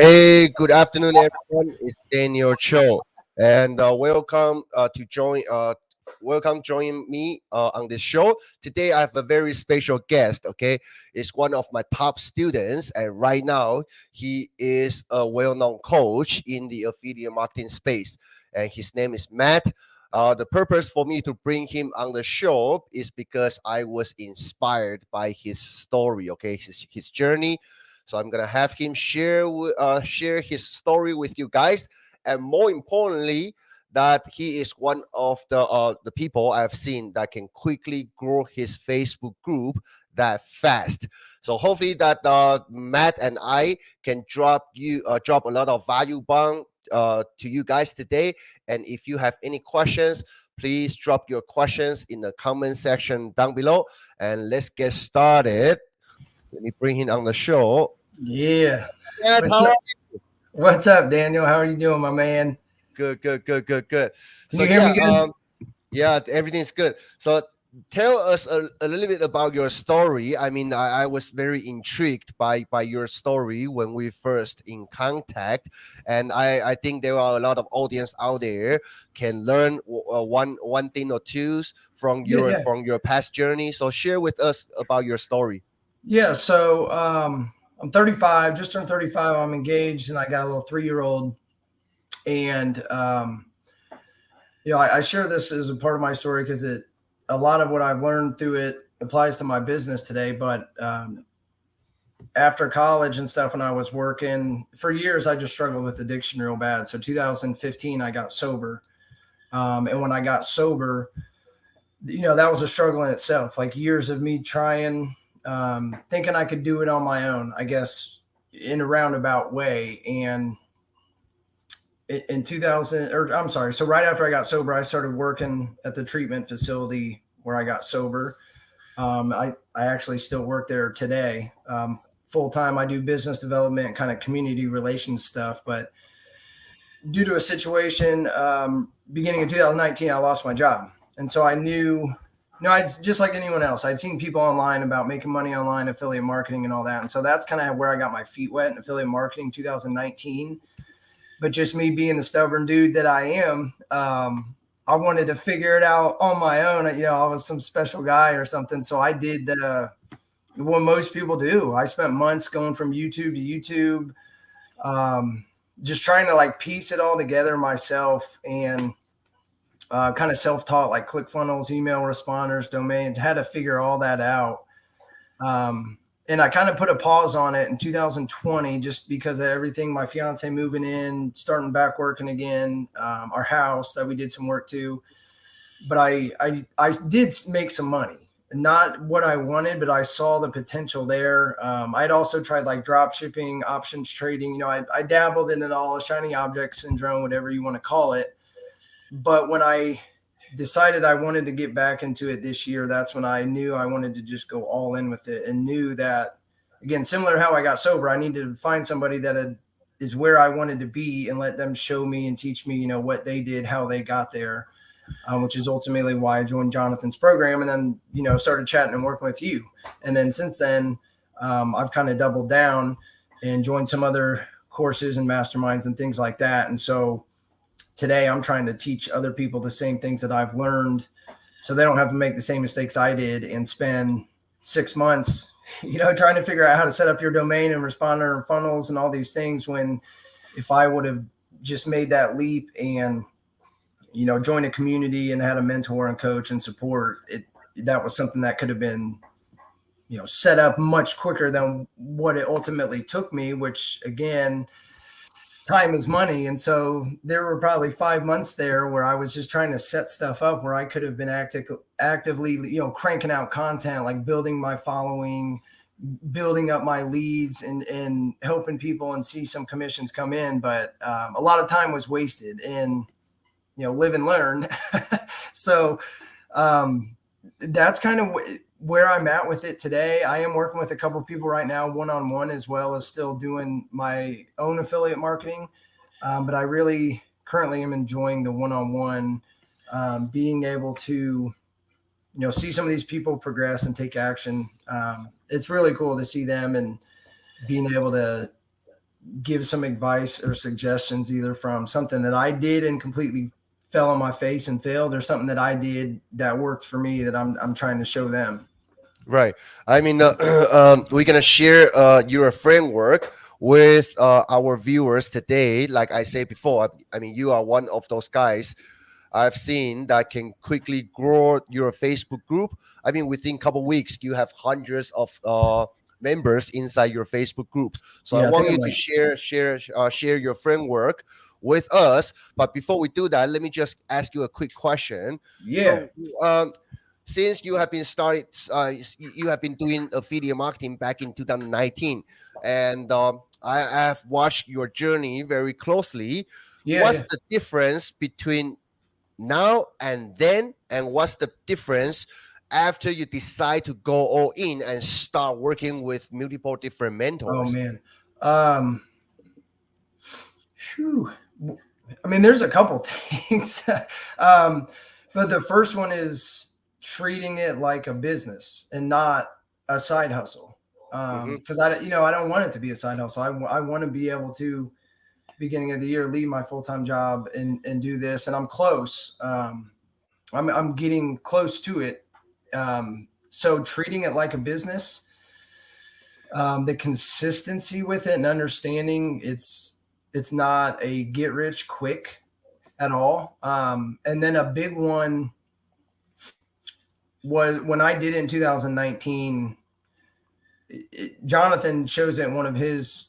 Hey, good afternoon, everyone. It's Daniel Chou, and welcome to join. Welcome join me on this show. Today, I have a very special guest. Okay, it's one of my top students, and right now he is a well-known coach in the affiliate marketing space, and his name is Matt. The purpose for me to bring him on the show is because I was inspired by his story. Okay, his journey, so I'm gonna have him share his story with you guys, and more importantly, that he is one of the people I've seen that can quickly grow his Facebook group that fast. So hopefully that Matt and I can drop a lot of value bomb to you guys today. And if you have any questions, please drop your questions in the comment section down below. And let's get started. Let me bring him on the show. Yeah. Matt, What's how are up? you? What's up, Daniel? How are you doing, my man? Good, good, good, good, good. Can So you hear me good? yeah, everything's good. So tell us a little bit about your story. I mean, I was very intrigued by your story when we first in contact, and I think there are a lot of audience out there can learn one thing or two from Yeah, yeah. your past journey. So share with us about your story. Yeah. So I'm 35, just turned 35. I'm engaged and I got a little 3-year-old. And I share this as a part of my story because a lot of what I've learned through it applies to my business today. But after college and stuff, when I was working for years, I just struggled with addiction real bad. So 2015, I got sober. And when I got sober, that was a struggle in itself. Like years of me trying, thinking I could do it on my own, I guess, in a roundabout way. And in 2000, or I'm sorry, so right after I got sober, I started working at the treatment facility where I got sober. I actually still work there today. Full time, I do business development, kind of community relations stuff. But due to a situation, beginning of 2019, I lost my job. And so I knew, I'd just like anyone else, I'd seen people online about making money online, affiliate marketing and all that. And so that's kind of where I got my feet wet in affiliate marketing 2019. But just me being the stubborn dude that I am, I wanted to figure it out on my own. I was some special guy or something. So I did what most people do. I spent months going from YouTube to YouTube, just trying to like piece it all together myself and kind of self-taught, like ClickFunnels, email responders, domains, had to figure all that out. And I kind of put a pause on it in 2020 just because of everything, my fiance moving in, starting back working again, our house that we did some work to. But I did make some money, not what I wanted, but I saw the potential there. I'd also tried like drop shipping, options trading. I dabbled in it all, shiny object syndrome, whatever you want to call it. But when I decided I wanted to get back into it this year, that's when I knew I wanted to just go all in with it, and knew that, again, similar to how I got sober, I needed to find somebody that is where I wanted to be and let them show me and teach me, what they did, how they got there, which is ultimately why I joined Jonathan's program and then, started chatting and working with you. And then since then, I've kind of doubled down and joined some other courses and masterminds and things like that. And so today I'm trying to teach other people the same things that I've learned so they don't have to make the same mistakes I did and spend 6 months, trying to figure out how to set up your domain and responder and funnels and all these things, when if I would have just made that leap and, joined a community and had a mentor and coach and support, that was something that could have been, set up much quicker than what it ultimately took me, which again, time is money. And so there were probably 5 months there where I was just trying to set stuff up where I could have been actively, cranking out content, like building my following, building up my leads and helping people and see some commissions come in. But a lot of time was wasted in, live and learn. So that's kind of where I'm at with it today. I am working with a couple of people right now, one-on-one, as well as still doing my own affiliate marketing. But I really currently am enjoying the one-on-one, being able to, see some of these people progress and take action. It's really cool to see them and being able to, give some advice or suggestions, either from something that I did and completely fell on my face and failed, or something that I did that worked for me that I'm trying to show them. Right. I mean, we're gonna share your framework with our viewers today. Like I said before, I mean, you are one of those guys I've seen that can quickly grow your Facebook group. I mean, within a couple weeks, you have hundreds of members inside your Facebook group. So I Yeah, I think want I'm you to like, share your framework with us. But before we do that, let me just ask you a quick question. yeah, So, since you have you have been doing affiliate marketing back in 2019, and I have watched your journey very closely. yeah, What's yeah. the difference between now and then, and what's the difference after you decide to go all in and start working with multiple different Oh mentors? man. Um, Phew. I mean, there's a couple things. um, but the first one is treating it like a business and not a side hustle. Hmm. Because I don't want it to be a side hustle. I want to be able to, beginning of the year, leave my full time job and do this. And I'm close. I'm getting close to it. So treating it like a business, the consistency with it and understanding it's not a get rich quick at all. And then a big one was when I did it in 2019. Jonathan shows it in one of his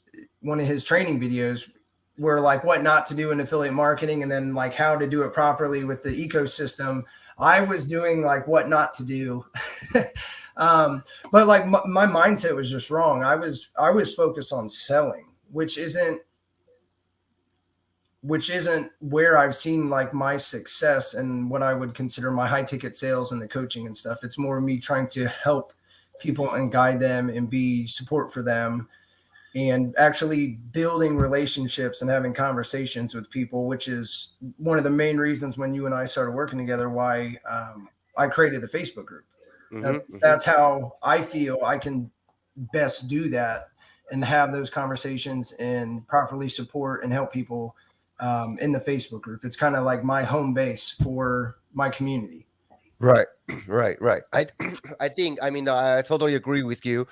training videos, where like what not to do in affiliate marketing, and then like how to do it properly with the ecosystem. I was doing like what not to do. But like my mindset was just wrong. I was focused on selling, which isn't where I've seen like my success and what I would consider my high ticket sales and the coaching and stuff. It's more me trying to help people and guide them and be support for them, and actually building relationships and having conversations with people, which is one of the main reasons when you and I started working together, why I created the Facebook group. Hmm. Hmm. That's how I feel I can best do that and have those conversations and properly support and help people in the Facebook group. It's kind of like my home base for my community. Right, right. I think, I mean, I totally agree with you.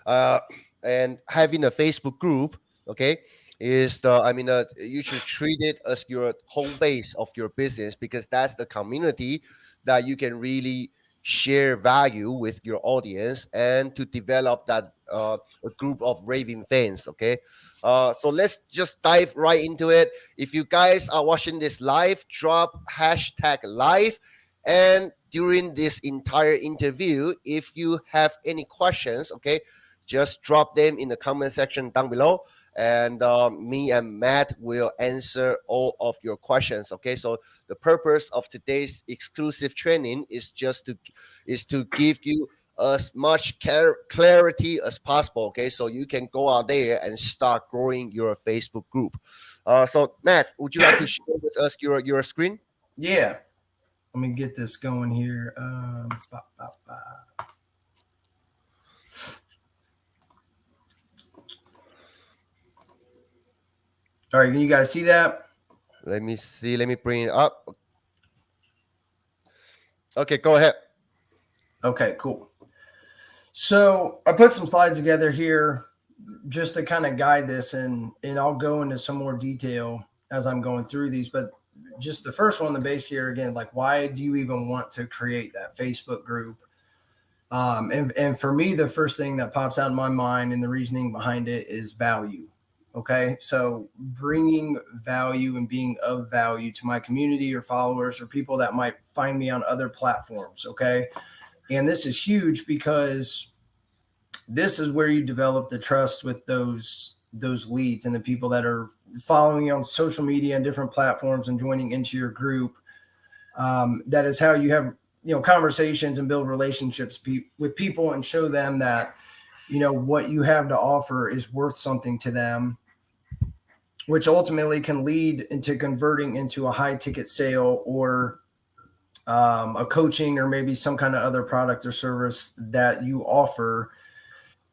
Uh, and having a Facebook group, okay, is the, I mean, you should treat it as your home base of your business, because that's the community that you can really share value with your audience and to develop that a group of raving fans. Okay, so let's just dive right into it. If you guys are watching this live, drop hashtag live. And during this entire interview, if you have any questions, okay, just drop them in the comment section down below, and me and Matt will answer all of your questions. Okay, so the purpose of today's exclusive training is to give you as much clarity as possible. Okay, so you can go out there and start growing your Facebook group. So Matt, would you like to share with us your screen? Yeah. Let me get this going here. All right, can you guys see that? Let me see. Let me bring it up. Okay, go ahead. Okay, cool. So I put some slides together here just to kind of guide this, and I'll go into some more detail as I'm going through these. But just the first one, the base here again, like why do you even want to create that Facebook group? And for me, the first thing that pops out in my mind and the reasoning behind it is value. Okay, so bringing value and being of value to my community or followers or people that might find me on other platforms. Okay, and this is huge because this is where you develop the trust with those leads and the people that are following you on social media and different platforms and joining into your group. That is how you have conversations and build relationships with people and show them that what you have to offer is worth something to them, which ultimately can lead into converting into a high ticket sale or a coaching or maybe some kind of other product or service that you offer.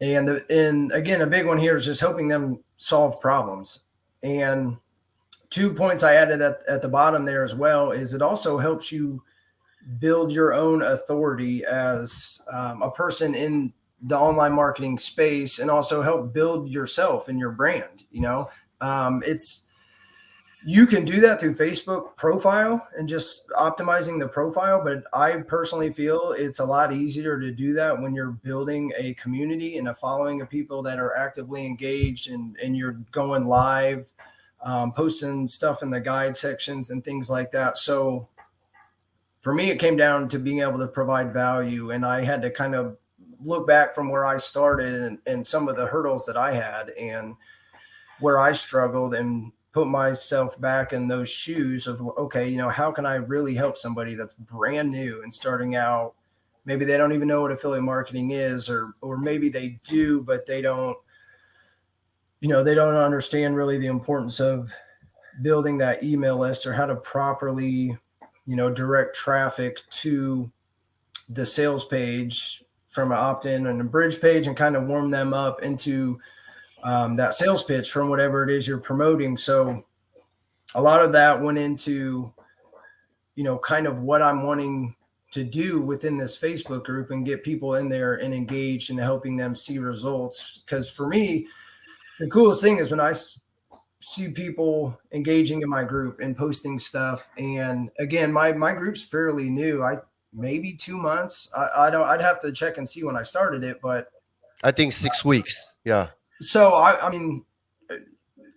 And again, a big one here is just helping them solve problems. And 2 points I added at the bottom there as well is it also helps you build your own authority as a person in the online marketing space, and also help build yourself and your brand. It's you can do that through Facebook profile and just optimizing the profile, but I personally feel it's a lot easier to do that when you're building a community and a following of people that are actively engaged, and you're going live, posting stuff in the guide sections and things like that. So for me, it came down to being able to provide value, and I had to kind of look back from where I started, and some of the hurdles that I had and where I struggled, and put myself back in those shoes of, okay, how can I really help somebody that's brand new and starting out? Maybe they don't even know what affiliate marketing is, or maybe they do, but they don't understand really the importance of building that email list, or how to properly direct traffic to the sales page from an opt-in and a bridge page, and kind of warm them up into that sales pitch from whatever it is you're promoting. So a lot of that went into, kind of what I'm wanting to do within this Facebook group, and get people in there and engaged and helping them see results. Because for me, the coolest thing is when I see people engaging in my group and posting stuff. And again, my group's fairly new. Maybe 2 months. I'd have to check and see when I started it, but I think 6 weeks. Yeah. so I mean,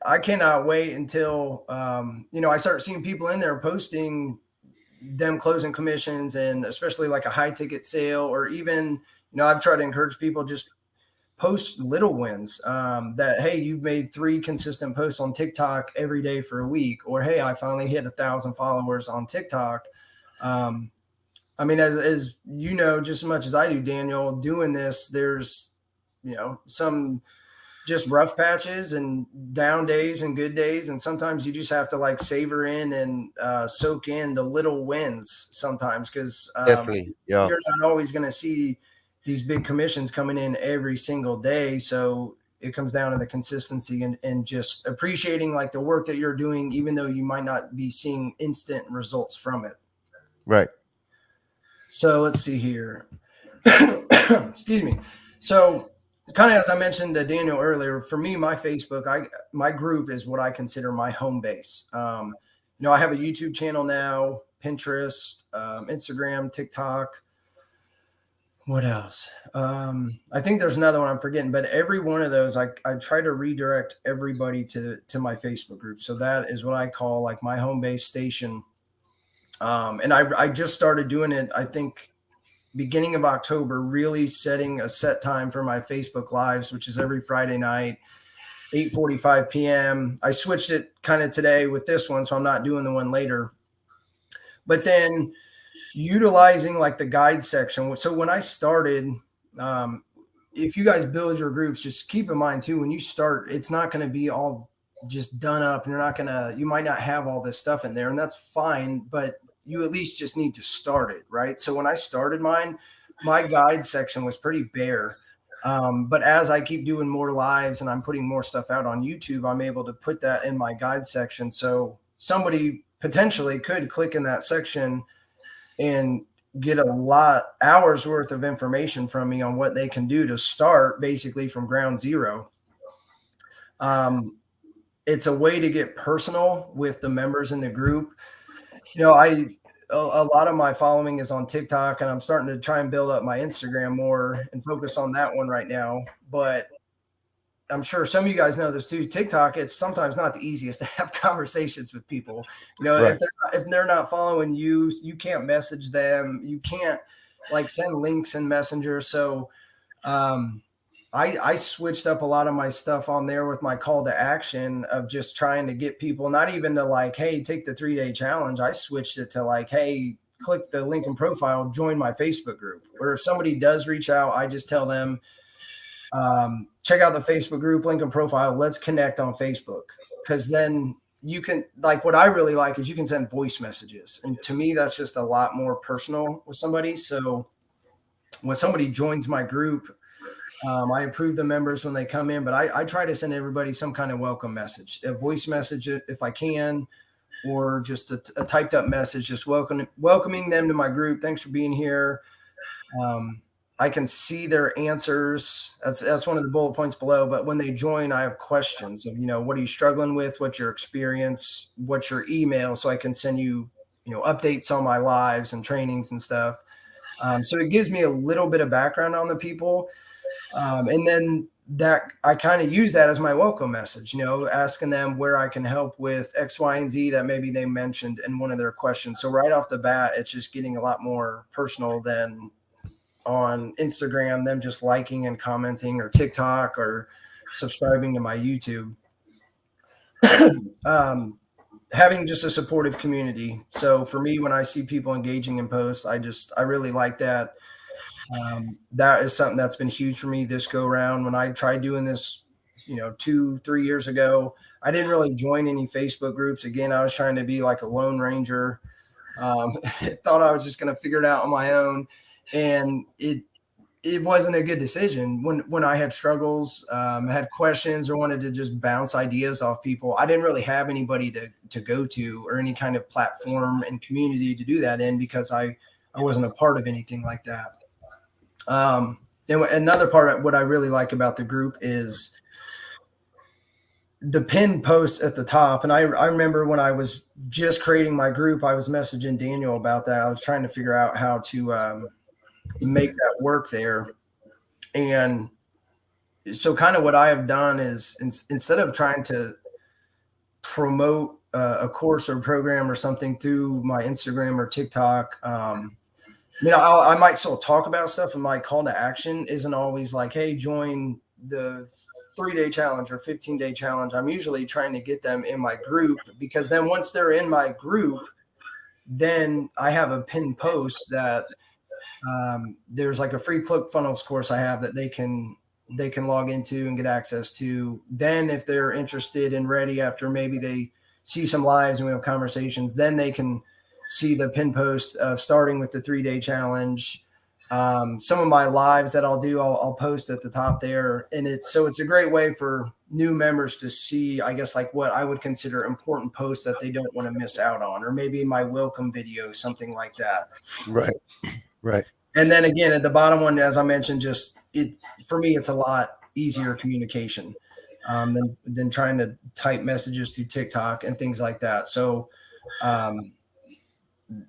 I cannot wait until I start seeing people in there posting them closing commissions, and especially like a high ticket sale, or even I've tried to encourage people, just post little wins, that, hey, you've made 3 consistent posts on TikTok every day for a week, or hey, I finally hit 1,000 followers on TikTok. I mean, as just as much as I do, Daniel, doing this, there's some just rough patches and down days and good days, and sometimes you just have to like savor in and soak in the little wins sometimes, because Definitely. Yeah. you're not always going to see these big commissions coming in every single day. So it comes down to the consistency, and just appreciating like the work that you're doing, even though you might not be seeing instant results from it. Right. So let's see here. Excuse me. So kind of as I mentioned to Daniel earlier, for me, my Facebook, my group is what I consider my home base. I have a YouTube channel now, Pinterest, Instagram, TikTok. What else? I think there's another one I'm forgetting, but every one of those, I try to redirect everybody to my Facebook group. So that is what I call like my home base station. And I just started doing it, I think, beginning of October, really setting a set time for my Facebook lives, which is every Friday night, 8:45 p.m. I switched it kind of today with this one, so I'm not doing the one later. But then utilizing like the guide section. So when I started, if you guys build your groups, just keep in mind too, when you start, it's not going to be all just done up, and you might not have all this stuff in there, and that's fine, but you at least just need to start it, right? So when I started mine, my guide section was pretty bare. But as I keep doing more lives and I'm putting more stuff out on YouTube, I'm able to put that in my guide section. So somebody potentially could click in that section and get a lot hours worth of information from me on what they can do to start basically from ground zero. It's a way to get personal with the members in the group. A lot of my following is on TikTok, and I'm starting to try and build up my Instagram more and focus on that one right now. But I'm sure some of you guys know this too. TikTok, it's sometimes not the easiest to have conversations with people. Right. If they're not following you, you can't message them. You can't like send links in Messenger. So I switched up a lot of my stuff on there with my call to action of just trying to get people, not even to like, hey, take the 3-day challenge. I switched it to like, hey, click the link in profile, join my Facebook group. Or if somebody does reach out, I just tell them, check out the Facebook group, link in profile. Let's connect on Facebook. Because then you can, like, what I really like is you can send voice messages. And to me, that's just a lot more personal with somebody. So when somebody joins my group, I approve the members when they come in, but I try to send everybody some kind of welcome message, a voice message if I can, or just a typed up message, just welcoming them to my group. Thanks for being here. I can see their answers. That's one of the bullet points below. But when they join, I have questions of, what are you struggling with? What's your experience? What's your email? So I can send you, updates on my lives and trainings and stuff. So it gives me a little bit of background on the people. And then that I kind of use that as my welcome message, asking them where I can help with X, Y, and Z that maybe they mentioned in one of their questions. So right off the bat, it's just getting a lot more personal than on Instagram, them just liking and commenting, or TikTok, or subscribing to my YouTube. Having just a supportive community. So for me, when I see people engaging in posts, I really like that. That is something that's been huge for me this go around. When I tried doing this, 2-3 years ago, I didn't really join any Facebook groups. Again, I was trying to be like a lone ranger. Thought I was just going to figure it out on my own. And it wasn't a good decision when I had struggles, had questions, or wanted to just bounce ideas off people. I didn't really have anybody to go to, or any kind of platform and community to do that in, because I wasn't a part of anything like that. And another part of what I really like about the group is the pinned posts at the top. And I remember when I was just creating my group, I was messaging Daniel about that. I was trying to figure out how to make that work there. And so kind of what I have done is, instead of trying to promote a course or program or something through my Instagram or TikTok, I might still talk about stuff, and my call to action isn't always like, hey, join the 3-day challenge or 15-day challenge. I'm usually trying to get them in my group, because then once they're in my group, then I have a pinned post that there's like a free ClickFunnels course I have that they can log into and get access to. Then if they're interested and ready, after maybe they see some lives and we have conversations, then they can see the pin post of starting with the 3-day challenge. Some of my lives that I'll do, I'll post at the top there. And it's a great way for new members to see, I guess, like what I would consider important posts that they don't want to miss out on, or maybe my welcome video, something like that. Right. And then again, at the bottom one, as I mentioned, for me, it's a lot easier communication than trying to type messages through TikTok and things like that. So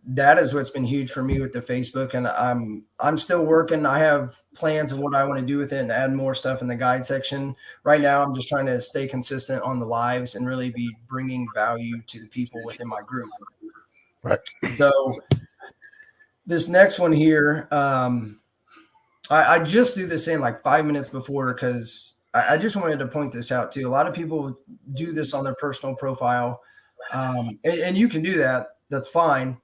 that is what's been huge for me with the Facebook. And I'm still working. I have plans of what I want to do with it and add more stuff in the guide section. Right now, I'm just trying to stay consistent on the lives and really be bringing value to the people within my group. Right. So this next one here, I just threw this in like 5 minutes before, because I just wanted to point this out too. A lot of people do this on their personal profile, and you can do that. That's fine.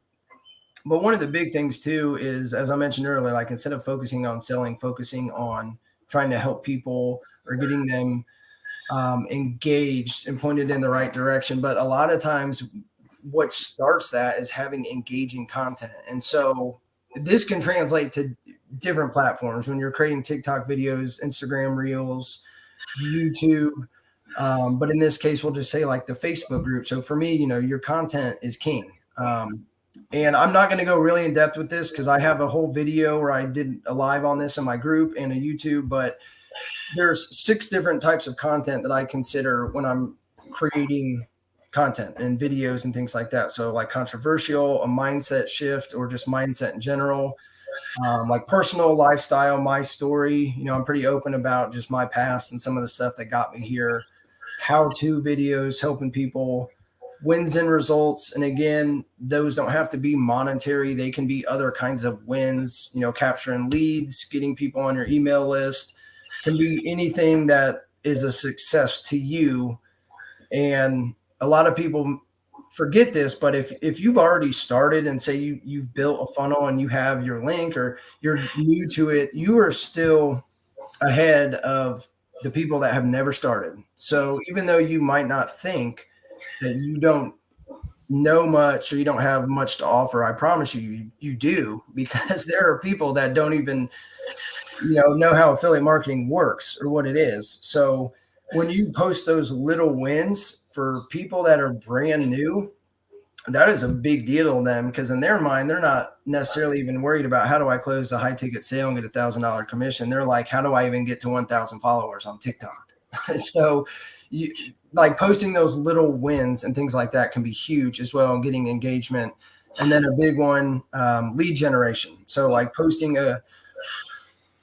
But one of the big things too is, as I mentioned earlier, like instead of focusing on selling, focusing on trying to help people or getting them engaged and pointed in the right direction. But a lot of times what starts that is having engaging content. And so this can translate to different platforms when you're creating TikTok videos, Instagram Reels, YouTube. But in this case, we'll just say like the Facebook group. So for me, your content is king. And I'm not going to go really in depth with this, because I have a whole video where I did a live on this in my group and a YouTube, but there's 6 different types of content that I consider when I'm creating content and videos and things like that. So like controversial, a mindset shift, or just mindset in general, like personal, lifestyle, my story. I'm pretty open about just my past and some of the stuff that got me here. How-to videos, helping people, wins and results. And again, those don't have to be monetary. They can be other kinds of wins, capturing leads, getting people on your email list. Can be anything that is a success to you. And a lot of people forget this, but if you've already started and say you've built a funnel and you have your link, or you're new to it, you are still ahead of the people that have never started. So even though you might not think that you don't know much or you don't have much to offer, I promise you do, because there are people that don't even know how affiliate marketing works or what it is. So when you post those little wins for people that are brand new, that is a big deal to them, because in their mind, they're not necessarily even worried about how do I close a high ticket sale and get $1,000 commission. They're like, how do I even get to 1,000 followers on TikTok? So you like posting those little wins and things like that can be huge as well, and getting engagement. And then a big one, lead generation. So like posting a,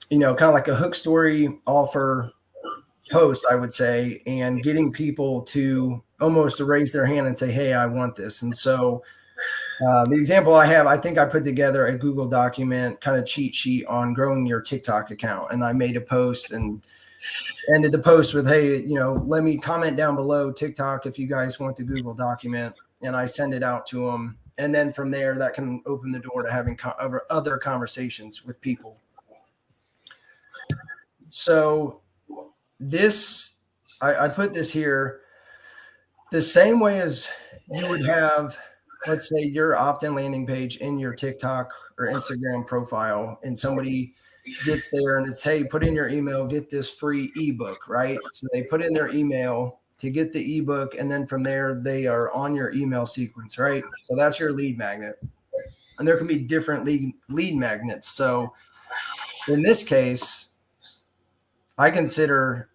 kind of like a hook story offer post, I would say, and getting people to almost raise their hand and say, hey, I want this. And so the example I have, I think I put together a Google document kind of cheat sheet on growing your TikTok account. And I made a post and ended the post with, hey, let me comment down below TikTok if you guys want the Google document. And I send it out to them. And then from there, that can open the door to having other conversations with people. So this, I put this here the same way as you would have, let's say, your opt-in landing page in your TikTok or Instagram profile, and somebody gets there and it's, hey, put in your email, get this free ebook, right? So they put in their email to get the ebook, and then from there they are on your email sequence, right? So that's your lead magnet. And there can be different lead magnets. So in this case, I consider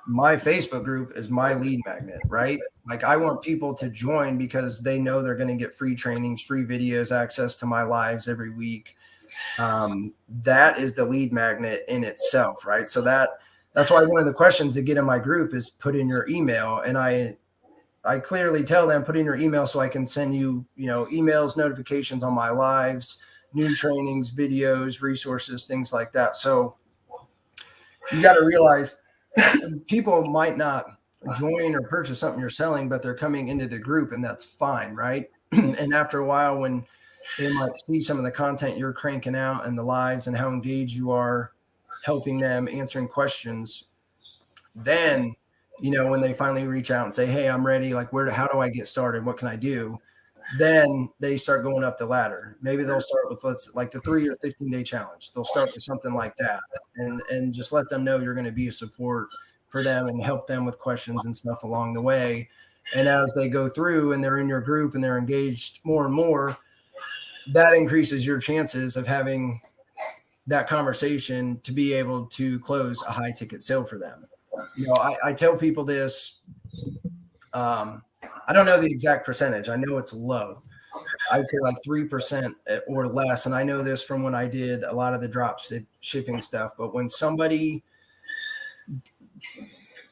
my Facebook group as my lead magnet, right? Like I want people to join because they know they're going to get free trainings, free videos, access to my lives every week. That is the lead magnet in itself, right? So that's why one of the questions to get in my group is put in your email. And I clearly tell them, put in your email so I can send you, emails, notifications on my lives, new trainings, videos, resources, things like that. So you got to realize people might not join or purchase something you're selling, but they're coming into the group, and that's fine, right? And after a while, when they might see some of the content you're cranking out and the lives and how engaged you are helping them, answering questions, then, when they finally reach out and say, hey, I'm ready, like how do I get started? What can I do? Then they start going up the ladder. Maybe they'll start with like the 3 or 15-day challenge. They'll start with something like that, and just let them know you're going to be a support for them and help them with questions and stuff along the way. And as they go through and they're in your group and they're engaged more and more, that increases your chances of having that conversation to be able to close a high ticket sale for them. I tell people this. I don't know the exact percentage. I know it's low. I'd say like 3% or less. And I know this from when I did a lot of the drop shipping stuff. But when somebody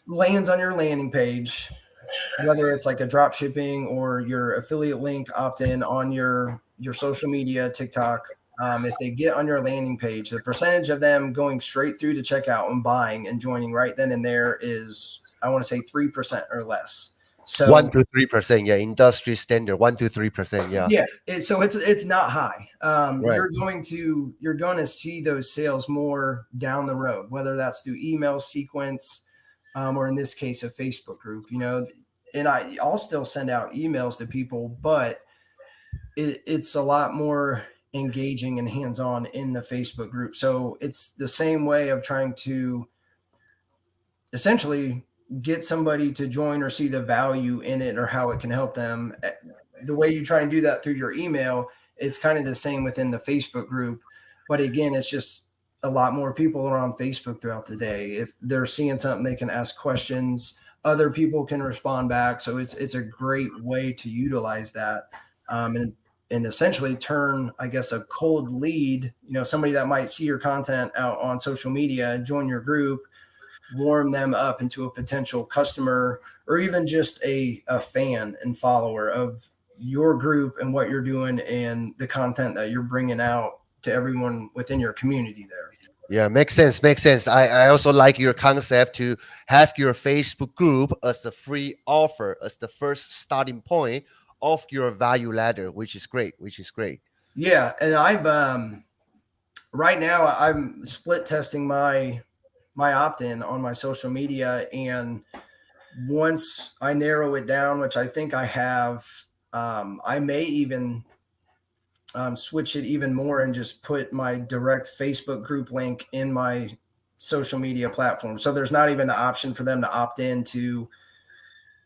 lands on your landing page, whether it's like a drop shipping or your affiliate link opt-in on your social media, TikTok, if they get on your landing page, the percentage of them going straight through to checkout and buying and joining right then and there is, I want to say 3% or less. So 1 to 3%, yeah, industry standard 1 to 3%, yeah. Yeah, so it's not high. Right. You're going to see those sales more down the road, whether that's through email sequence, or in this case a Facebook group. And I'll still send out emails to people, but it's a lot more engaging and hands-on in the Facebook group. So it's the same way of trying to essentially get somebody to join or see the value in it or how it can help them. The way you try and do that through your email, it's kind of the same within the Facebook group. But again, it's just a lot more people are on Facebook throughout the day. If they're seeing something, they can ask questions. Other people can respond back. So it's a great way to utilize that, and essentially turn, I guess, a cold lead, somebody that might see your content out on social media, join your group, warm them up into a potential customer, or even just a fan and follower of your group and what you're doing and the content that you're bringing out to everyone within your community there. Yeah, makes sense. I also like your concept to have your Facebook group as the free offer, as the first starting point of your value ladder, which is great. Yeah, and I've right now I'm split testing my opt-in on my social media, and once I narrow it down, which I think I have, I may even switch it even more and just put my direct Facebook group link in my social media platform. So there's not even an option for them to opt into,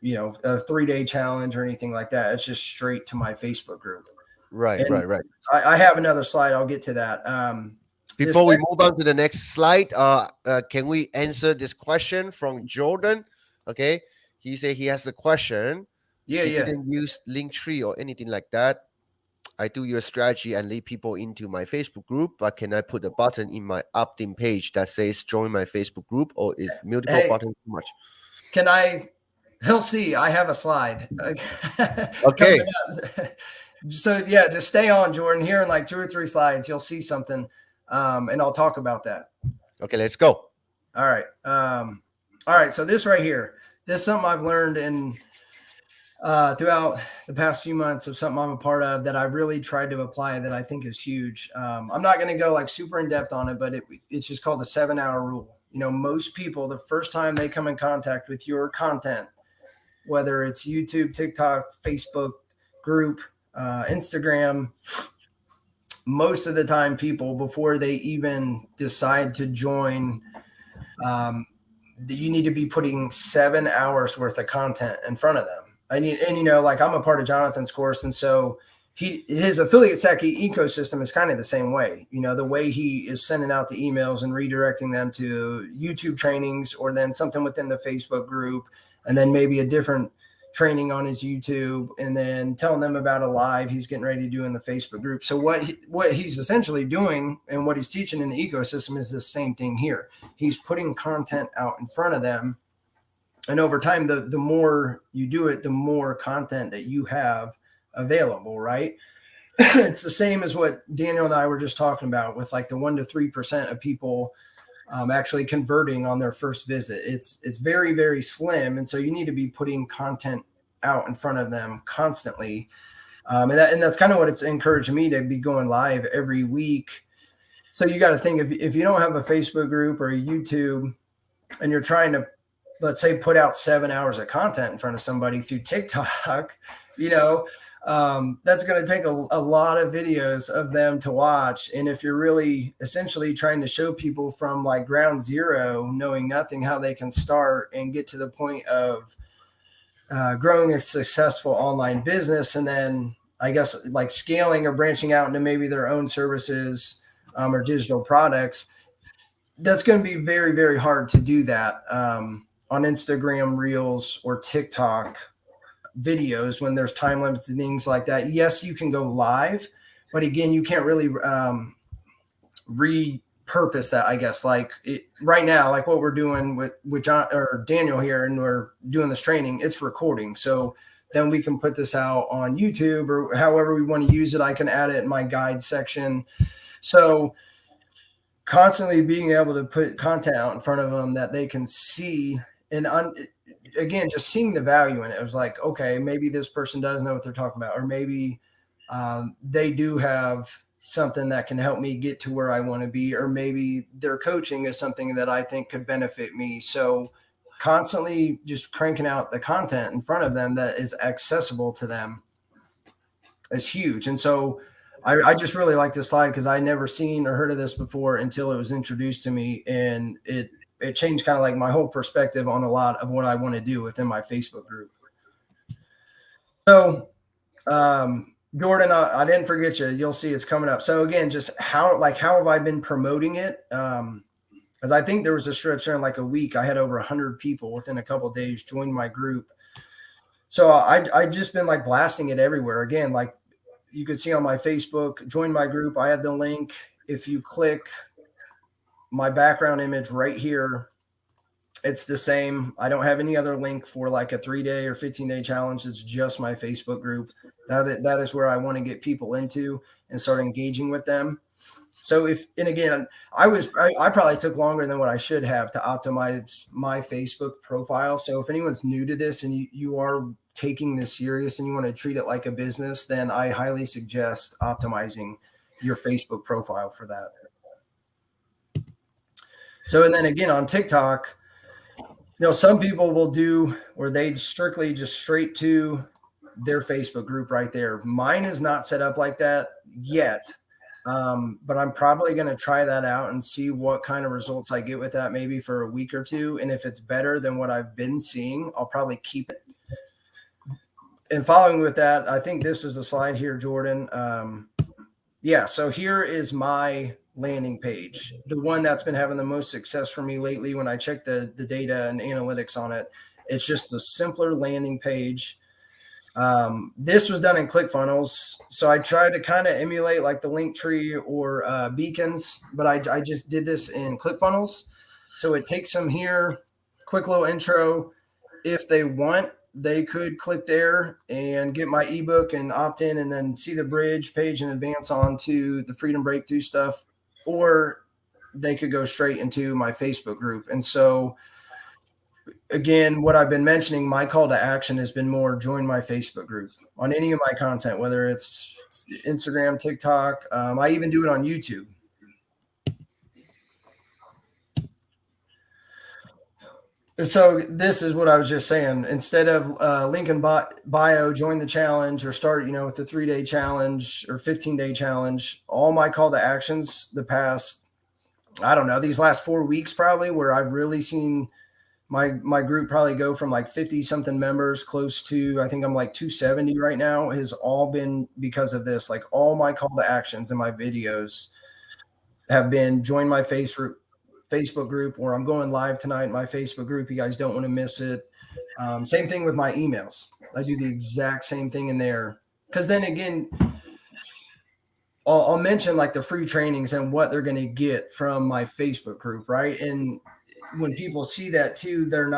a 3-day challenge or anything like that. It's just straight to my Facebook group. Right, And right, right. I have another slide. I'll get to that. Before we move on to the next slide, can we answer this question from Jordan? Okay, he said he has a question. Yeah, He yeah. didn't use Linktree or anything like that. I do your strategy and lead people into my Facebook group, but can I put a button in my opt-in page that says join my Facebook group, or is multiple Hey, buttons too much? can I? He'll see. I have a slide Okay, coming up. So yeah, just stay on, Jordan. Here in like 2 or 3 slides, you'll see something, and I'll talk about that. okay, let's go. All right. All right. So this right here, this is something I've learned throughout the past few months of something I'm a part of that I really tried to apply that I think is huge. I'm not going to go like super in depth on it, but it's just called the 7-hour rule. Most people, the first time they come in contact with your content, whether it's YouTube, TikTok, Facebook group, Instagram, most of the time people, before they even decide to join, you need to be putting 7 hours worth of content in front of them. Like I'm a part of Jonathan's course. And so his affiliate Seki ecosystem is kind of the same way. The way he is sending out the emails and redirecting them to YouTube trainings, or then something within the Facebook group, and then maybe a different training on his YouTube, and then telling them about a live he's getting ready to do in the Facebook group. So what he's essentially doing and what he's teaching in the ecosystem is the same thing here. He's putting content out in front of them. And over time, the more you do it, the more content that you have available, right? It's the same as what Daniel and I were just talking about with like the 1 to 3% of people actually converting on their first visit. It's very, very slim. And so you need to be putting content out in front of them constantly. And that's kind of what it's encouraged me to be going live every week. So you got to think, if you don't have a Facebook group or a YouTube and you're trying to, let's say, put out 7 hours of content in front of somebody through TikTok, that's going to take a lot of videos of them to watch. And if you're really essentially trying to show people from like ground zero, knowing nothing, how they can start and get to the point of growing a successful online business, and then I guess like scaling or branching out into maybe their own services or digital products, that's going to be very, very hard to do that on Instagram Reels or TikTok videos when there's time limits and things like that. Yes, you can go live, but again, you can't really repurpose that, I guess. Like right now, like what we're doing with John or Daniel here, and we're doing this training, it's recording. So then we can put this out on YouTube or however we want to use it. I can add it in my guide section. So constantly being able to put content out in front of them that they can see, and again, just seeing the value in it. It was like, okay, maybe this person does know what they're talking about, or maybe they do have something that can help me get to where I want to be, or maybe their coaching is something that I think could benefit me. So constantly just cranking out the content in front of them that is accessible to them is huge. And so I just really like this slide because I never seen or heard of this before until it was introduced to me, and it changed kind of like my whole perspective on a lot of what I want to do within my Facebook group. So, Jordan, I didn't forget you. You'll see it's coming up. So again, just how have I been promoting it? Because I think there was a stretch there in like a week. I had over 100 people within a couple of days join my group. So I've just been like blasting it everywhere. Again, like you can see on my Facebook, join my group. I have the link. If you click my background image right here, it's the same. I don't have any other link for like a 3-day or 15-day challenge. It's just my Facebook group. That is where I want to get people into and start engaging with them. So again, I probably took longer than what I should have to optimize my Facebook profile. So if anyone's new to this and you are taking this serious and you want to treat it like a business, then I highly suggest optimizing your Facebook profile for that. So, and then again, on TikTok, some people will do where they strictly just straight to their Facebook group right there. Mine is not set up like that yet. But I'm probably going to try that out and see what kind of results I get with that, maybe for a week or two. And if it's better than what I've been seeing, I'll probably keep it. And following with that, I think this is a slide here, Jordan. Yeah, so here is my landing page, the one that's been having the most success for me lately. When I check the data and analytics on it, it's just a simpler landing page. This was done in ClickFunnels, so I tried to kind of emulate like the Linktree or Beacons, but I just did this in ClickFunnels. So it takes them here, quick little intro. If they want, they could click there and get my ebook and opt in, and then see the bridge page and advance on to the Freedom Breakthrough stuff, or they could go straight into my Facebook group. And so again, what I've been mentioning, my call to action has been more join my Facebook group on any of my content, whether it's Instagram, TikTok. I even do it on YouTube. So this is what I was just saying. Instead of link in bio, join the challenge, or start, with the 3-day challenge or 15-day challenge, all my call to actions the past, I don't know, these last 4 weeks probably, where I've really seen my group probably go from like 50 something members close to, I think I'm like 270 right now, has all been because of this. Like all my call to actions in my videos have been join my Facebook group, or I'm going live tonight in my Facebook group. You guys don't want to miss it. Same thing with my emails. I do the exact same thing in there. Because then again, I'll mention like the free trainings and what they're going to get from my Facebook group, right? And when people see that too, their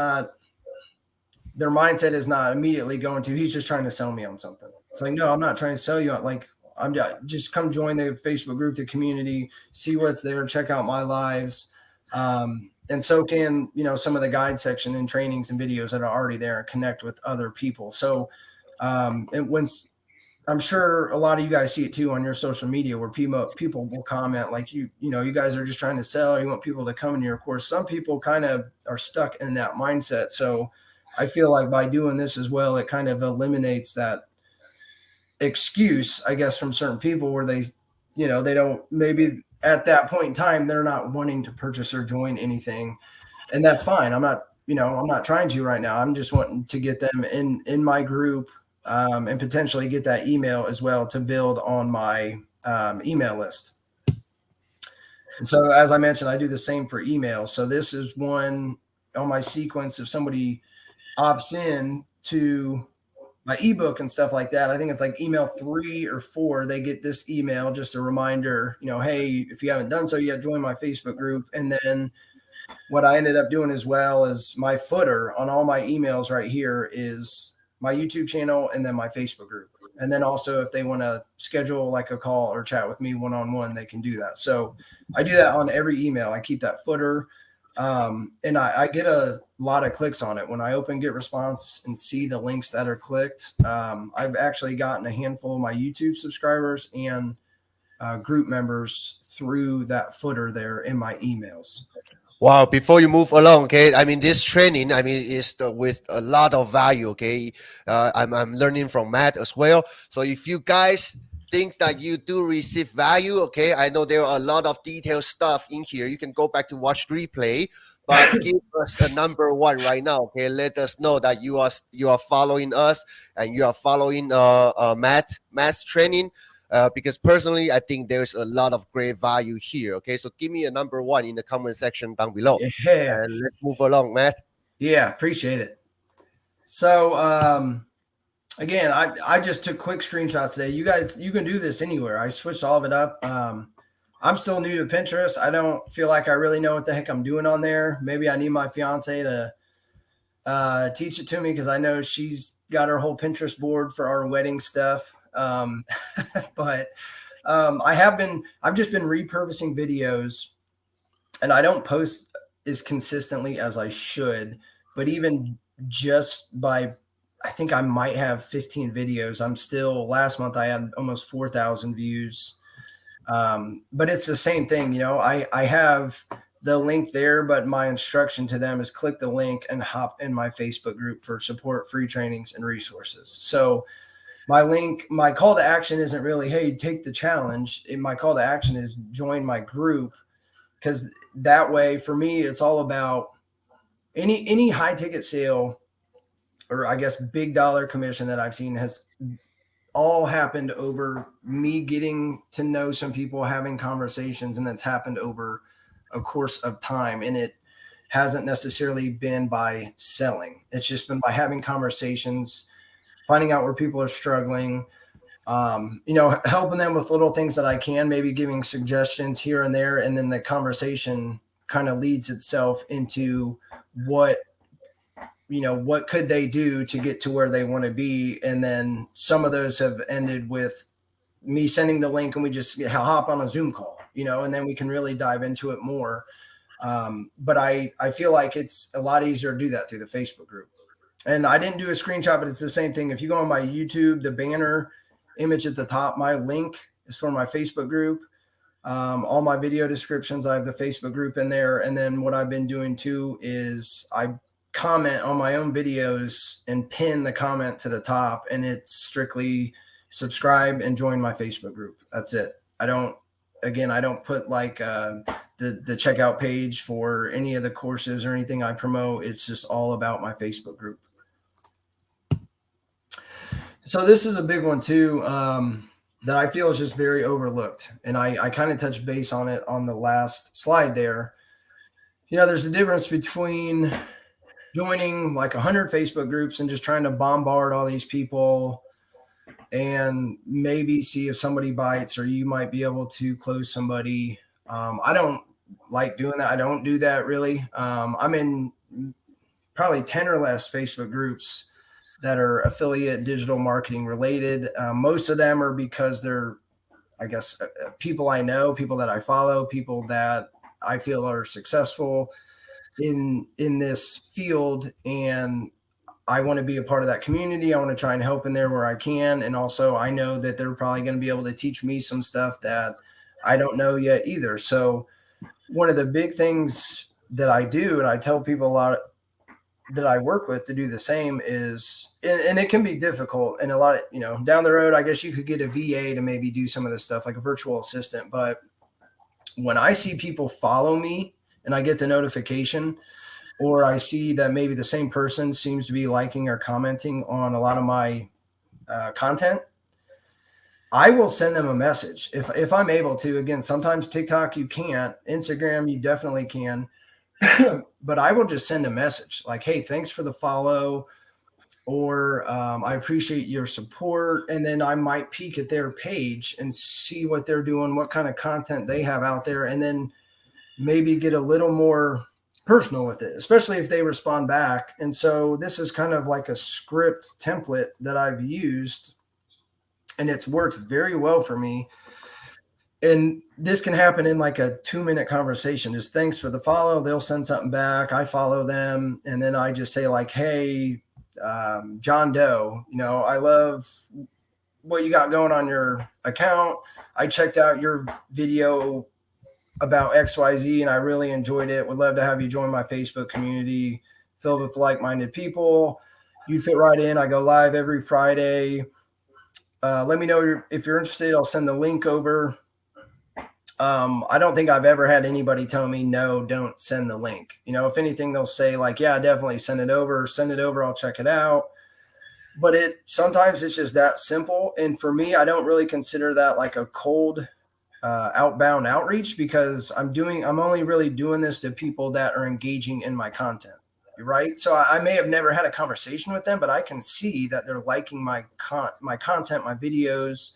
mindset is not immediately going to, he's just trying to sell me on something. It's like, no, I'm not trying to sell you. Like, I'm just come join the Facebook group, the community, see what's there, check out my lives, and soak in, some of the guide section and trainings and videos that are already there, and connect with other people. So, and I'm sure a lot of you guys see it too on your social media, where people will comment like, you guys are just trying to sell. You want people to come in your course. Some people kind of are stuck in that mindset. So I feel like by doing this as well, it kind of eliminates that excuse, I guess, from certain people where they don't, maybe at that point in time, they're not wanting to purchase or join anything. And that's fine. I'm not trying to right now. I'm just wanting to get them in my group, and potentially get that email as well to build on my email list. And so, as I mentioned, I do the same for email. So this is one on my sequence. If somebody opts in to my ebook and stuff like that, I think it's like email 3 or 4, they get this email, just a reminder, hey, if you haven't done so yet, join my Facebook group. And then what I ended up doing as well is my footer on all my emails right here is my YouTube channel and then my Facebook group. And then also if they want to schedule like a call or chat with me one-on-one, they can do that. So I do that on every email. I keep that footer. And I get a lot of clicks on it. When I open Get Response and see the links that are clicked, I've actually gotten a handful of my YouTube subscribers and group members through that footer there in my emails. Wow, before you move along, okay, this training, is with a lot of value, okay. I'm learning from Matt as well. So if you guys think that you do receive value, okay, I know there are a lot of detailed stuff in here. You can go back to watch the replay, but give us a number 1 right now, okay. Let us know that you are following us and you are following Matt's training. Because personally, I think there's a lot of great value here. Okay, so give me a number 1 in the comment section down below. Yeah. And let's move along, Matt. Yeah, appreciate it. So again, I just took quick screenshots today. You guys, you can do this anywhere. I switched all of it up. I'm still new to Pinterest. I don't feel like I really know what the heck I'm doing on there. Maybe I need my fiance to teach it to me, because I know she's got her whole Pinterest board for our wedding stuff. But I've just been repurposing videos, and I don't post as consistently as I should, but even just by, I think I might have 15 videos. Last month I had almost 4,000 views. But it's the same thing, I have the link there, but my instruction to them is click the link and hop in my Facebook group for support, free trainings, and resources. So my call to action isn't really, hey, take the challenge. My call to action is join my group, because that way for me, it's all about any high ticket sale, or I guess big dollar commission that I've seen has all happened over me getting to know some people, having conversations, and that's happened over a course of time. And it hasn't necessarily been by selling. It's just been by having conversations, finding out where people are struggling, helping them with little things that I can, maybe giving suggestions here and there. And then the conversation kind of leads itself into what what could they do to get to where they want to be. And then some of those have ended with me sending the link and we just hop on a Zoom call, and then we can really dive into it more. But I feel like it's a lot easier to do that through the Facebook group. And I didn't do a screenshot, but it's the same thing. If you go on my YouTube, the banner image at the top, my link is for my Facebook group. All my video descriptions, I have the Facebook group in there. And then what I've been doing too is I comment on my own videos and pin the comment to the top, and it's strictly subscribe and join my Facebook group. That's it. I don't put like the checkout page for any of the courses or anything I promote. It's just all about my Facebook group. So this is a big one too, that I feel is just very overlooked. And I kind of touched base on it on the last slide there. There's a difference between joining like 100 Facebook groups and just trying to bombard all these people and maybe see if somebody bites, or you might be able to close somebody. I don't like doing that. I don't do that really. I'm in probably 10 or less Facebook groups that are affiliate digital marketing related. Most of them are because they're, I guess, people I know, people that I follow, people that I feel are successful in this field, and I want to be a part of that community. I want to try and help in there where I can. And also I know that they're probably going to be able to teach me some stuff that I don't know yet either. So one of the big things that I do, and I tell people a lot that I work with to do the same, is, and it can be difficult, and a lot of, down the road, I guess you could get a VA to maybe do some of this stuff, like a virtual assistant. But when I see people follow me and I get the notification, or I see that maybe the same person seems to be liking or commenting on a lot of my content, I will send them a message if I'm able to. Again, sometimes TikTok you can't, Instagram you definitely can, but I will just send a message like, hey, thanks for the follow, or I appreciate your support. And then I might peek at their page and see what they're doing, what kind of content they have out there, and then maybe get a little more personal with it, especially if they respond back. And so this is kind of like a script template that I've used, and it's worked very well for me. And this can happen in like a 2-minute conversation. Just thanks for the follow. They'll send something back. I follow them. And then I just say like, hey, John Doe, I love what you got going on your account. I checked out your video about XYZ and I really enjoyed it. Would love to have you join my Facebook community filled with like-minded people. You fit right in. I go live every Friday. Let me know if you're interested. I'll send the link over. I don't think I've ever had anybody tell me, no, don't send the link. If anything, they'll say like, yeah, definitely send it over. I'll check it out. But sometimes it's just that simple. And for me, I don't really consider that like a cold outbound outreach, because I'm only really doing this to people that are engaging in my content. Right. So I may have never had a conversation with them, but I can see that they're liking my content, my videos.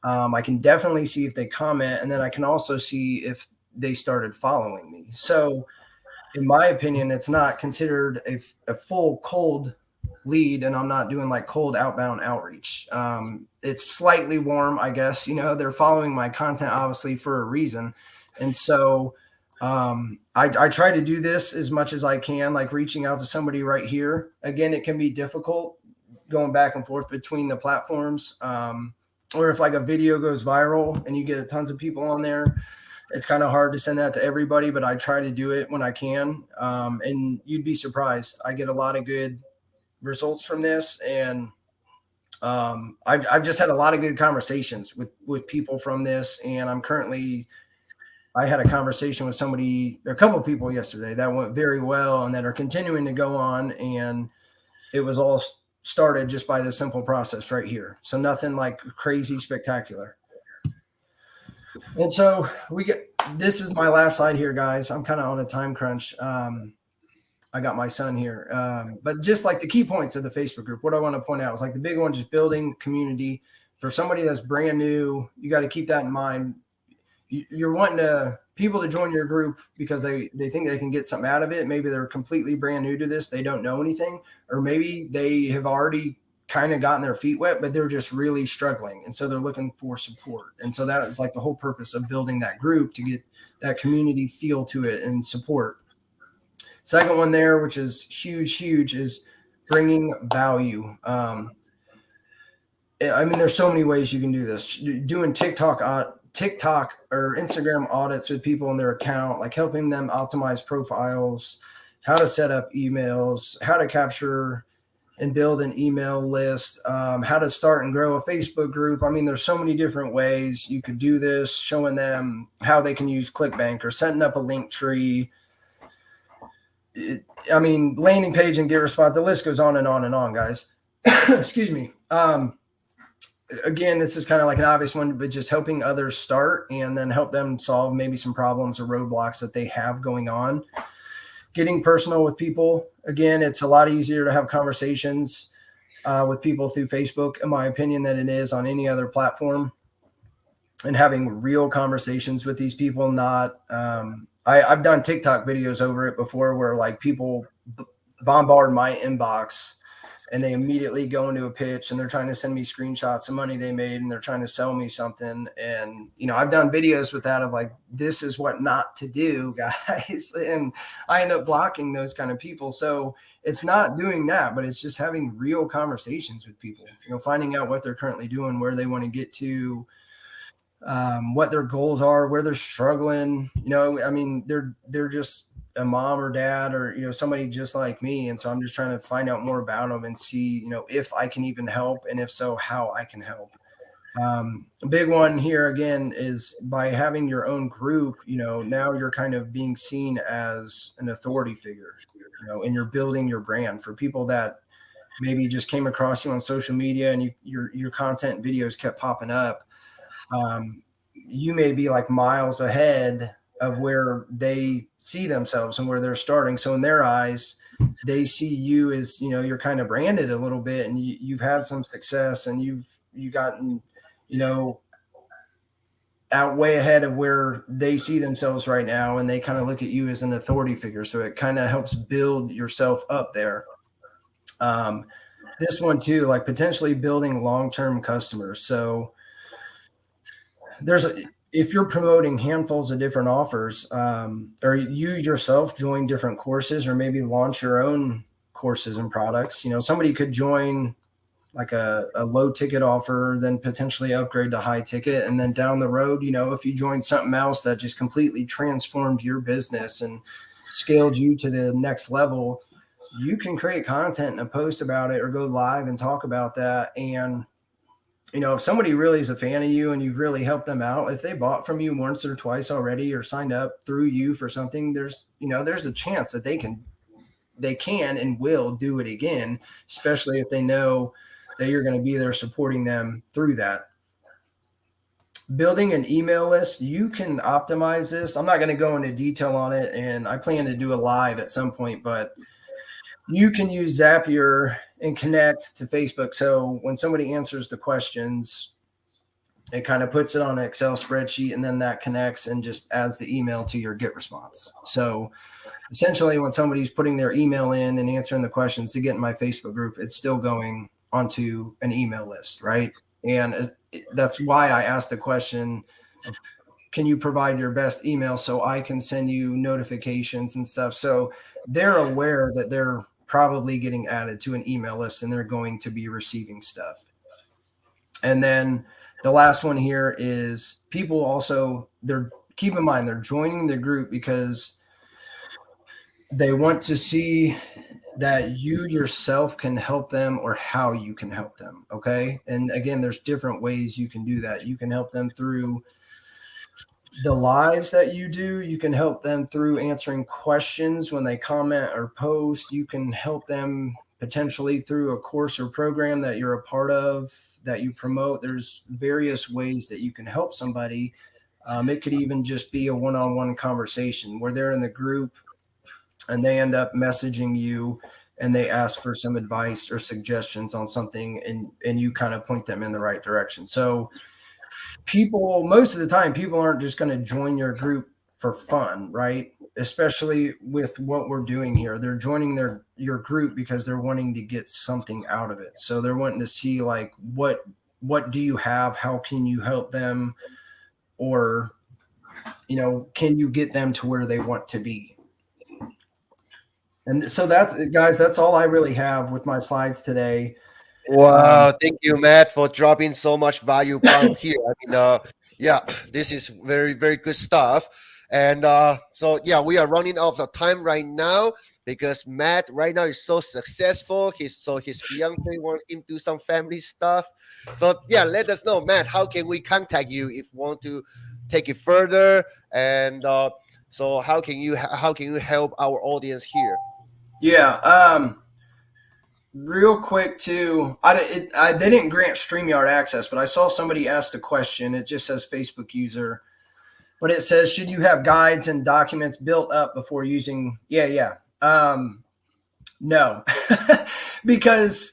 I can definitely see if they comment, and then I can also see if they started following me. So in my opinion, it's not considered a full cold lead, and I'm not doing like cold outbound outreach. It's slightly warm, I guess. They're following my content obviously for a reason. And so I try to do this as much as I can, like reaching out to somebody right here. Again, it can be difficult going back and forth between the platforms. Or if like a video goes viral and you get tons of people on there, it's kind of hard to send that to everybody, but I try to do it when I can. And you'd be surprised. I get a lot of good results from this. And I've just had a lot of good conversations with people from this, and I had a conversation with a couple of people yesterday that went very well and that are continuing to go on. And it was all started just by this simple process right here. So nothing like crazy spectacular. And so this is my last slide here, guys. I'm kind of on a time crunch. I got my son here. But just like the key points of the Facebook group, what I want to point out is like the big one, just building community. For somebody that's brand new, you got to keep that in mind. You're wanting people to join your group because they think they can get something out of it. Maybe they're completely brand new to this. They don't know anything, or maybe they have already kind of gotten their feet wet, but they're just really struggling. And so they're looking for support. And so that is like the whole purpose of building that group, to get that community feel to it and support. Second one there, which is huge, is bringing value. I mean, there's so many ways you can do this. Doing TikTok or Instagram audits with people in their account, like helping them optimize profiles, how to set up emails, how to capture and build an email list, how to start and grow a Facebook group. I mean, there's so many different ways you could do this, showing them how they can use ClickBank or setting up a link tree. I mean, landing page and GetResponse, the list goes on and on and on, guys. Excuse me. Again, this is kind of like an obvious one, but just helping others start and then help them solve maybe some problems or roadblocks that they have going on. Getting personal with people. Again, it's a lot easier to have conversations with people through Facebook, in my opinion, than it is on any other platform. And having real conversations with these people, not I've done TikTok videos over it before where like people bombard my inbox and they immediately go into a pitch and they're trying to send me screenshots of money they made and they're trying to sell me something. And, I've done videos with that of like, this is what not to do, guys. And I end up blocking those kind of people. So it's not doing that, but it's just having real conversations with people, finding out what they're currently doing, where they want to get to, what their goals are, where they're struggling. I mean, they're just a mom or dad or somebody just like me, and so I'm just trying to find out more about them and see if I can even help, and if so, how I can help. A big one here again is by having your own group. Now you're kind of being seen as an authority figure, and you're building your brand for people that maybe just came across you on social media and your content videos kept popping up. You may be like miles ahead of where they see themselves and where they're starting. So in their eyes, they see you as, you're kind of branded a little bit, and you've had some success, and you've gotten, out way ahead of where they see themselves right now. And they kind of look at you as an authority figure. So it kind of helps build yourself up there. This one too, like potentially building long-term customers. So if you're promoting handfuls of different offers, or you yourself join different courses, or maybe launch your own courses and products, somebody could join like a low ticket offer, then potentially upgrade to high ticket. And then down the road, if you join something else that just completely transformed your business and scaled you to the next level, you can create content and post about it or go live and talk about that. And if somebody really is a fan of you and you've really helped them out, if they bought from you once or twice already or signed up through you for something, there's a chance that they can and will do it again, especially if they know that you're going to be there supporting them through that. Building an email list, you can optimize this. I'm not going to go into detail on it, and I plan to do a live at some point, but you can use Zapier and connect to Facebook. So when somebody answers the questions, it kind of puts it on an Excel spreadsheet, and then that connects and just adds the email to your GetResponse. So essentially, when somebody's putting their email in and answering the questions to get in my Facebook group, it's still going onto an email list, right? And that's why I asked the question, can you provide your best email so I can send you notifications and stuff? So they're aware that they're probably getting added to an email list and they're going to be receiving stuff. And then the last one here is people also, keep in mind, they're joining the group because they want to see that you yourself can help them or how you can help them. Okay. And again, there's different ways you can do that. You can help them through the lives that you do. You can help them through answering questions when they comment or post. You can help them potentially through a course or program that you're a part of that you promote. There's various ways that you can help somebody. It could even just be a one-on-one conversation where they're in the group and they end up messaging you and they ask for some advice or suggestions on something, and you kind of point them in the right direction. So people, most of the time, people aren't just going to join your group for fun, right? Especially with what we're doing here. They're joining your group because they're wanting to get something out of it. So they're wanting to see like what do you have? How can you help them? Or, can you get them to where they want to be? And so that's, guys, that's all I really have with my slides today. Wow, thank you, Matt, for dropping so much value bomb here. I mean, yeah, this is very, very good stuff. And so, yeah, we are running out of time right now because Matt right now is so successful. His fiance wants him to do some family stuff. So, yeah, let us know, Matt. How can we contact you if we want to take it further? And so, how can you help our audience here? Yeah. Real quick too, they didn't grant StreamYard access, but I saw somebody asked a question. It just says Facebook user, but it says, should you have guides and documents built up before using? Yeah. No, because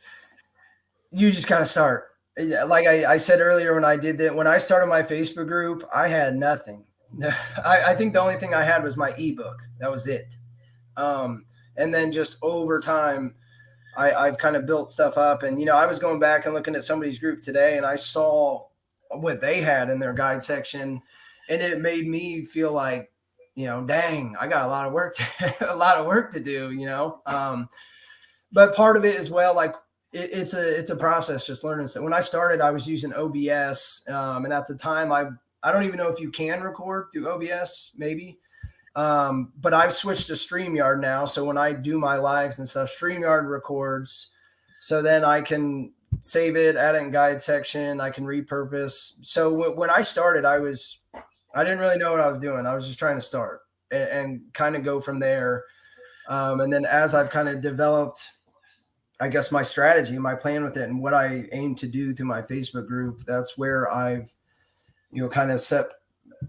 you just kind of start. Like I said earlier, when I did that, when I started my Facebook group, I had nothing. I think the only thing I had was my ebook. That was it. And then just over time, I've kind of built stuff up. And, I was going back and looking at somebody's group today and I saw what they had in their guide section. And it made me feel like, dang, I got a lot of work to do, but part of it as well, like it's a process, just learning. So when I started, I was using OBS. And at the time I don't even know if you can record through OBS, maybe. But I've switched to StreamYard now. So when I do my lives and stuff, StreamYard records. So then I can save it, add it in guide section. I can repurpose. So when I started, I didn't really know what I was doing. I was just trying to start and kind of go from there. And then as I've kind of developed, I guess, my strategy, my plan with it and what I aim to do through my Facebook group, that's where I've, kind of set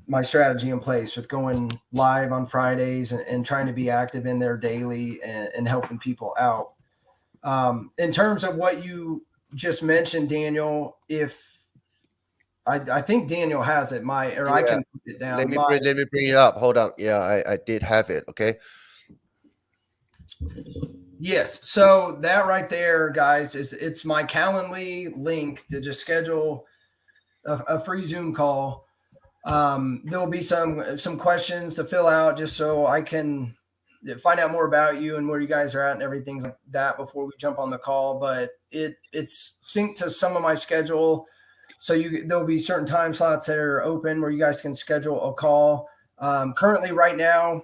my strategy in place with going live on Fridays and trying to be active in there daily and helping people out. In terms of what you just mentioned, Daniel, if I think Daniel has it, I can put it down. Let me bring it up. Hold on. Yeah, I did have it. Okay. Yes. So that right there, guys, it's my Calendly link to just schedule a free Zoom call. There'll be some questions to fill out just so I can find out more about you and where you guys are at and everything like that before we jump on the call. But it's synced to some of my schedule. So there'll be certain time slots that are open where you guys can schedule a call. Currently right now,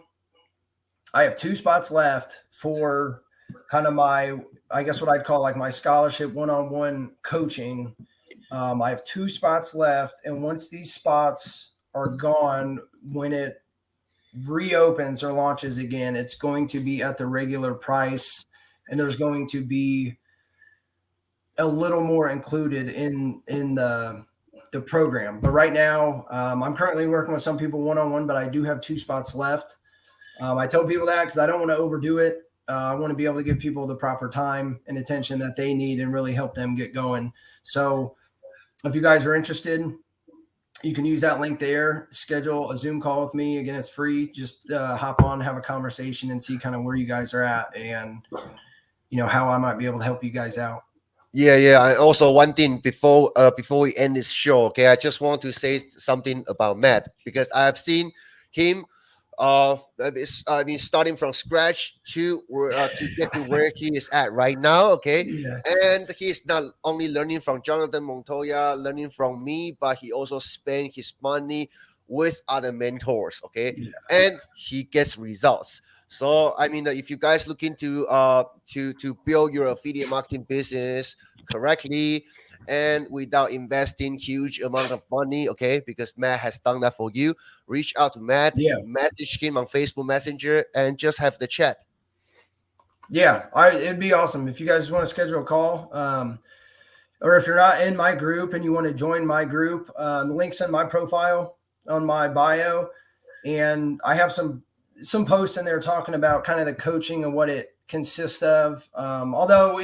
I have 2 spots left for kind of I guess what I'd call like my scholarship one-on-one coaching. I have 2 spots left. And once these spots are gone, when it reopens or launches again, it's going to be at the regular price. And there's going to be a little more included in the program. But right now, I'm currently working with some people one-on-one, but I do have 2 spots left. I tell people that because I don't want to overdo it. I want to be able to give people the proper time and attention that they need and really help them get going. So if you guys are interested, you can use that link there, schedule a Zoom call with me. Again, it's free. Just hop on, have a conversation and see kind of where you guys are at and, how I might be able to help you guys out. Yeah. And also one thing before we end this show, okay, I just want to say something about Matt because I have seen him I mean, starting from scratch to get to where he is at right now. Okay, Yeah. and he's not only learning from Jonathan Montoya, learning from me, but he also spent his money with other mentors. Okay, Yeah. and he gets results. So I mean, if you guys looking to build your affiliate marketing business correctly and without investing huge amount of money, okay, because Matt has done that for you, reach out to Matt, Yeah. message him on Facebook Messenger, and just have the chat. Yeah, it'd be awesome if you guys want to schedule a call. Or if you're not in my group and you want to join my group, the link's in my profile on my bio, and I have some posts in there talking about kind of the coaching and what it consists of. Although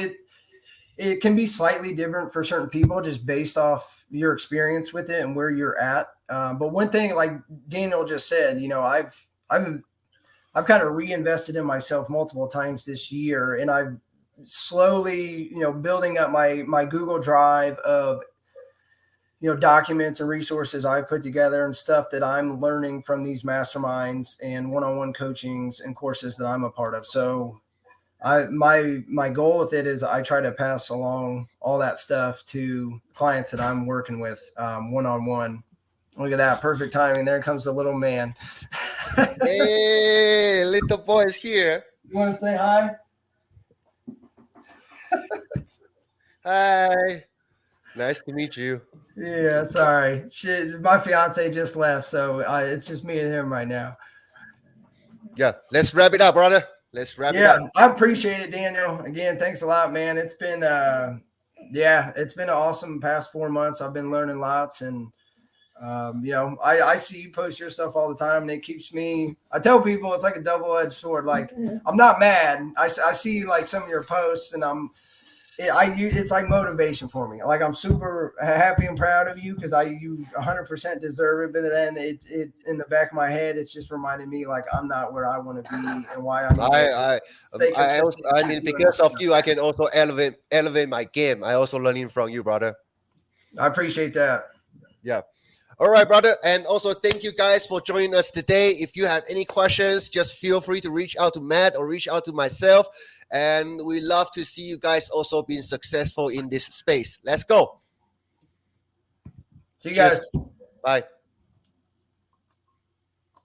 it can be slightly different for certain people just based off your experience with it and where you're at. But one thing, like Daniel just said, I've kind of reinvested in myself multiple times this year, and I've slowly, building up my Google Drive of, documents and resources I've put together and stuff that I'm learning from these masterminds and one-on-one coachings and courses that I'm a part of. So my goal with it is I try to pass along all that stuff to clients that I'm working with one-on-one. Look at that. Perfect timing. There comes the little man. Hey, little boy is here. You want to say hi? Hi. Nice to meet you. Yeah, sorry. My fiance just left, so it's just me and him right now. Yeah, let's wrap it up, brother. Let's wrap it up. I appreciate it, Daniel. Again, thanks a lot, man. It's been it's been an awesome past 4 months. I've been learning lots, and I see you post your stuff all the time, and it keeps me. I tell people it's like a double-edged sword. Like, I'm not mad. I see like some of your posts, and it's like motivation for me. Like, I'm super happy and proud of you because you 100% deserve it. But then it in the back of my head, it's just reminding me like I'm not where I want to be and why I mean, because of you, I can also elevate my game. I also learning from you, brother. I appreciate that. Yeah. All right, brother. And also thank you guys for joining us today. If you have any questions, just feel free to reach out to Matt or reach out to myself. And we love to see you guys also being successful in this space. Let's go. See you guys. Bye.